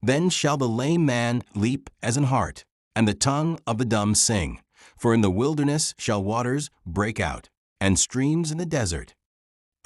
Then shall the lame man leap as an hart, and the tongue of the dumb sing. For in the wilderness shall waters break out, and streams in the desert.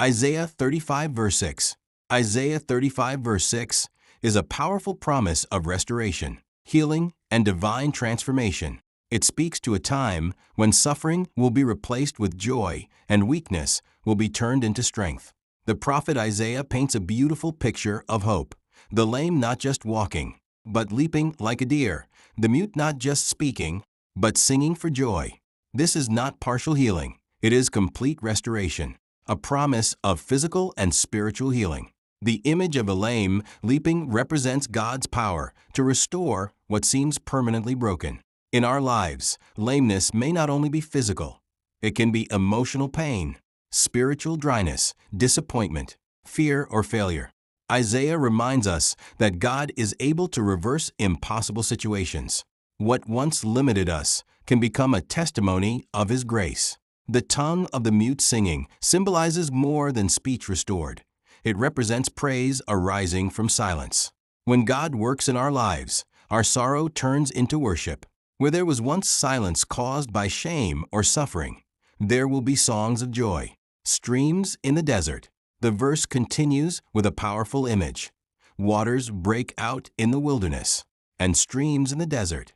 Isaiah 35 verse 6. Isaiah 35 verse 6 is a powerful promise of restoration, healing, and divine transformation. It speaks to a time when suffering will be replaced with joy and weakness will be turned into strength. The prophet Isaiah paints a beautiful picture of hope. The lame not just walking, but leaping like a deer. The mute not just speaking, but singing for joy. This is not partial healing. It is complete restoration, a promise of physical and spiritual healing. The image of a lame leaping represents God's power to restore what seems permanently broken. In our lives, lameness may not only be physical. It can be emotional pain, spiritual dryness, disappointment, fear, or failure. Isaiah reminds us that God is able to reverse impossible situations. What once limited us can become a testimony of His grace. The tongue of the mute singing symbolizes more than speech restored. It represents praise arising from silence. When God works in our lives, our sorrow turns into worship. Where there was once silence caused by shame or suffering, there will be songs of joy. Streams in the desert. The verse continues with a powerful image. Waters break out in the wilderness, and streams in the desert.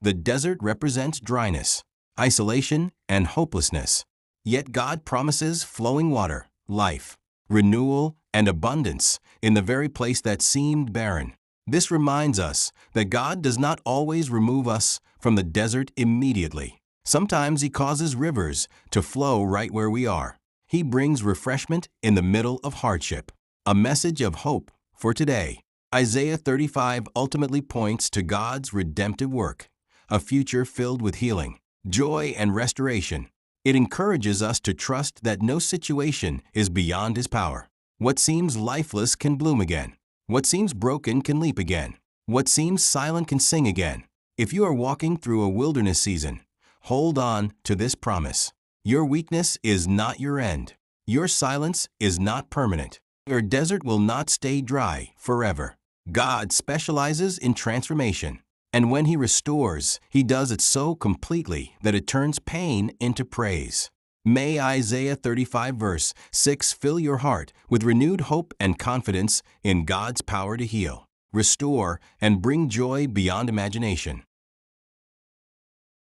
The desert represents dryness, isolation, and hopelessness. Yet God promises flowing water, life, renewal, and abundance in the very place that seemed barren. This reminds us that God does not always remove us from the desert immediately. Sometimes He causes rivers to flow right where we are. He brings refreshment in the middle of hardship. A message of hope for today. Isaiah 35 ultimately points to God's redemptive work, a future filled with healing, joy, and restoration. It encourages us to trust that no situation is beyond His power. What seems lifeless can bloom again. What seems broken can leap again. What seems silent can sing again. If you are walking through a wilderness season, hold on to this promise. Your weakness is not your end. Your silence is not permanent. Your desert will not stay dry forever. God specializes in transformation, and when He restores, He does it so completely that it turns pain into praise. May Isaiah 35 verse 6 fill your heart with renewed hope and confidence in God's power to heal, restore, and bring joy beyond imagination.